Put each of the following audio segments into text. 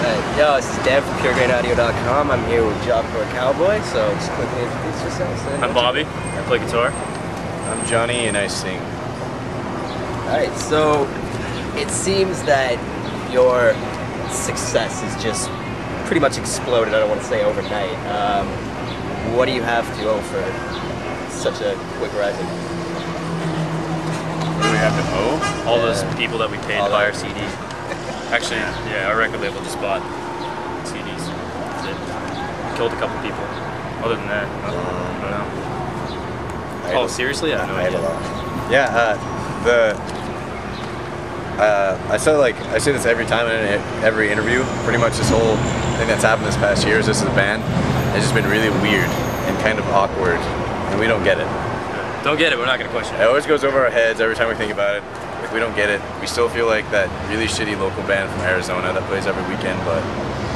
Yo, this is Dan from PureGrainAudio.com. I'm here with Job For A Cowboy, so just quickly introduce yourselves. I'm Bobby, I play guitar. I'm Johnny and I sing. Alright, so it seems that your success is just pretty much exploded, I don't want to say overnight. What do you have to owe for such a quick rising? What do we have to owe? All those people that we paid to buy our CD. Actually, yeah, our record label just bought CDs. That's it. Killed a couple people. Other than that, I don't know. Oh, seriously? I have no idea. Yeah, I say this every time in every interview. Pretty much this whole thing that's happened this past year is this as a band has just been really weird and kind of awkward, and we don't get it. Don't get it. We're not gonna question it. It always goes over our heads every time we think about it. Like, we don't get it. We still feel like that really shitty local band from Arizona that plays every weekend, but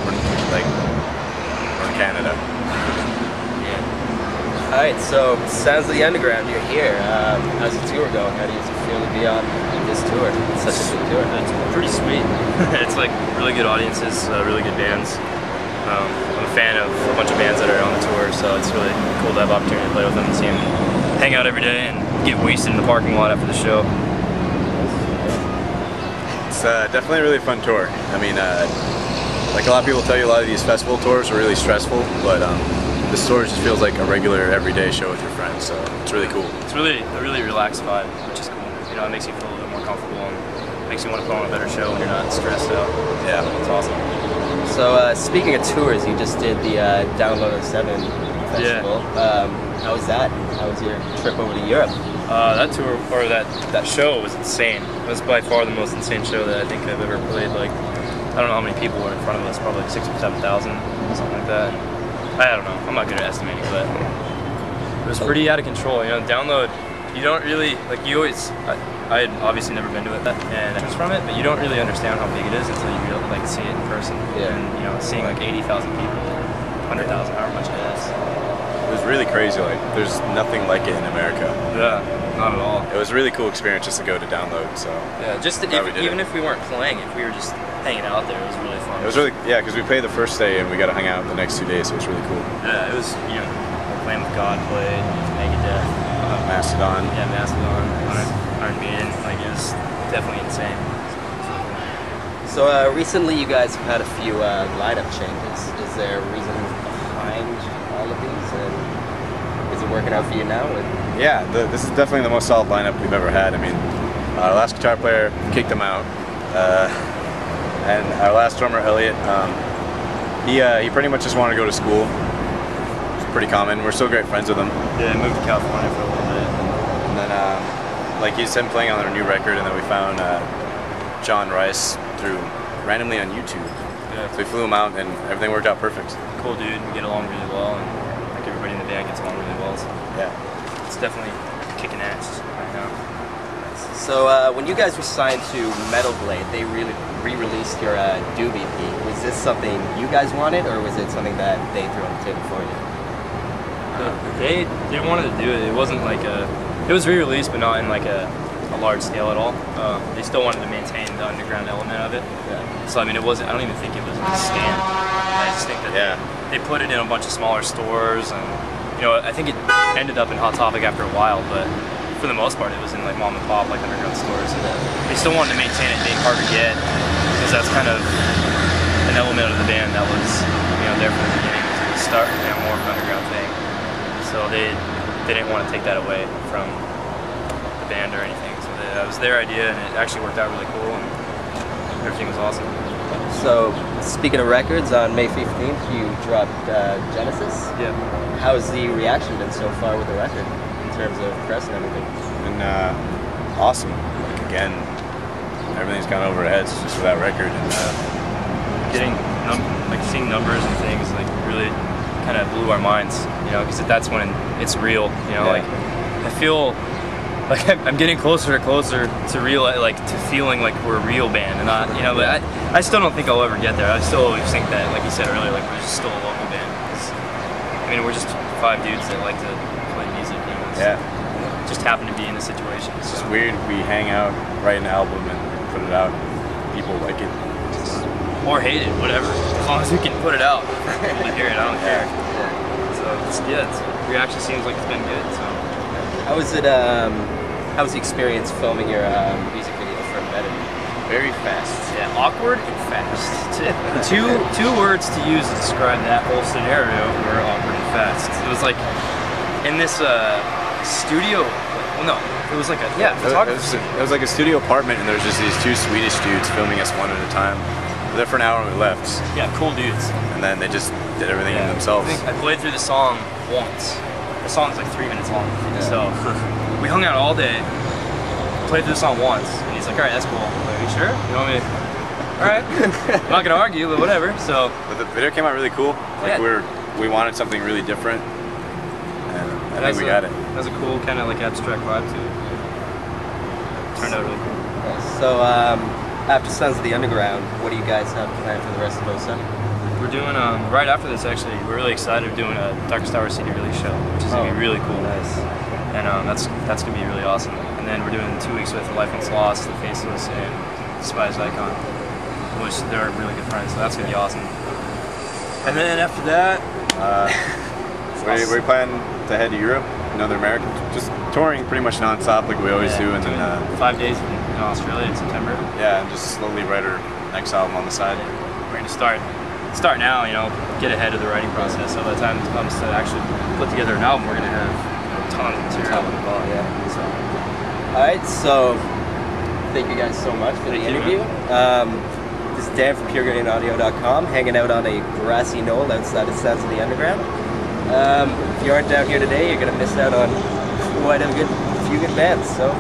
we're in Canada. Yeah. Alright, so sounds like the underground, you're here. How's the tour going? How do you feel to be on this tour? It's such a good tour. It's pretty sweet. It's like really good audiences, really good bands. I'm a fan of a bunch of bands that are on the tour, so it's really cool to have the opportunity to play with them and see them hang out every day and get wasted in the parking lot after the show. It's definitely a really fun tour. I mean, like a lot of people tell you, a lot of these festival tours are really stressful, but this tour just feels like a regular everyday show with your friends, so it's really cool. It's really a really relaxed vibe, which is cool. You know, it makes you feel a little bit more comfortable and makes you want to put on a better show when you're not stressed out. Yeah, it's awesome. So speaking of tours, you just did the Download 7 festival. Yeah. How was that? How was your trip over to Europe? That tour, or that show was insane. It was by far the most insane show that I think I've ever played. Like, I don't know how many people were in front of us, probably like 6,000 or 7,000, something like that. I don't know, I'm not good at estimating, but it was pretty out of control. You know, Download, you don't really, like you always, I had obviously never been to it and I was from it, but you don't really understand how big it is until you really like see it in person. Yeah. And you know, seeing like 80,000 people, 100,000, however much it is. it was really crazy. Like, there's nothing like it in America. Yeah, not at all. It was a really cool experience just to go to Download. So yeah, just even if we weren't playing, if we were just hanging out there, it was really fun. it was really, yeah, because we played the first day and we got to hang out the next 2 days, so it was really cool. Yeah, it was, you know, Playing with God played, Megadeth, Mastodon. Yeah, Mastodon, Iron Maiden, like it was definitely insane. So recently you guys have had a few lineup changes. Is there a reason behind all of these, and is it working out for you now? Yeah, this is definitely the most solid lineup we've ever had. I mean, our last guitar player kicked him out, and our last drummer, Elliot, he pretty much just wanted to go to school. It's pretty common. We're still great friends with him. Yeah, I moved to California for a little bit. And then, like, he's him playing on our new record, and then we found John Rice randomly on YouTube. Yeah. So we flew him out, and everything worked out perfect. Cool dude, we get along really well, and like everybody in the band gets along really well. So Yeah. it's definitely kicking ass right now. So when you guys were signed to Metal Blade, they really re-released your Doobie EP. Was this something you guys wanted, or was it something that they threw on the table for you? They wanted to do it. It wasn't like it was re-released, but not in like a large scale at all. They still wanted to maintain the underground element of it. Yeah. So I mean, it wasn't. I don't even think it was a stand. I just think that they put it in a bunch of smaller stores, and you know, I think it ended up in Hot Topic after a while, but for the most part, it was in like mom and pop, like underground stores. They still wanted to maintain it being hard to get, because that's kind of an element of the band that was, you know, there from the beginning. To start, you know, more of an underground thing. So they didn't want to take that away from the band or anything. So that was their idea, and it actually worked out really cool, and everything was awesome. So speaking of records, on May 15th you dropped Genesis. Yeah. How's the reaction been so far with the record in terms of press and everything? And awesome. Like, again, everything's gone over our heads just for that record. And getting like seeing numbers and things like really kind of blew our minds, you know, because that's when it's real, you know. Like I feel like I'm getting closer and closer to to feeling like we're a real band, and not, you know. But I still don't think I'll ever get there. I still always think that, like you said earlier, like we're just still a local band. I mean, we're just 5 dudes that like to play music, you know. Just happen to be in the situation. It's just weird. We hang out, write an album, and put it out. People like it. or hate it, whatever. As long as we can put it out, people to hear it, I don't care. So the reaction seems like it's been good. So how was it? How was the experience filming your music video for Embedded? Very fast. Yeah, awkward and fast. two words to use to describe that whole scenario were awkward and fast. It was like in this studio. Well, no, it was like a It was like a studio apartment, and there was just these two Swedish dudes filming us one at a time. We were there for an hour and we left. Yeah, cool dudes. And then they just did everything themselves. I played through the song once. The song's like 3 minutes long. So we hung out all day. Played through the song once, and he's like, "All right, that's cool." I'm like, "Are you sure? You want me to?" All right. I'm not gonna argue, but whatever. So. But the video came out really cool. Like we wanted something really different, and I think we got it. It has a cool kind of like abstract vibe to it. Turned out really cool. So after Sons of the Underground, what do you guys have planned for the rest of 07? We're doing right after this actually. We're really excited. We're doing a Darkest Hour CD release show, which is gonna be really cool. Nice. And that's gonna be really awesome. And then we're doing 2 weeks with Life Once Lost, The Faceless, and Despised Icon, which they're really good friends. So that's gonna be awesome. And then after that, we plan to head to Europe, another American, just touring pretty much non-stop like we always do, and then 5 days in Australia in September. Yeah, and just slowly write our next album on the side. We're gonna start now, you know, get ahead of the writing process. So by the time it comes to actually put together an album, we're gonna have tons of material. So. All right, so thank you guys so much for the interview. This is Dan from PureGrainAudio.com, hanging out on a grassy knoll outside of Sons of the Underground. If you aren't down here today, you're gonna miss out on quite a few good bands. So.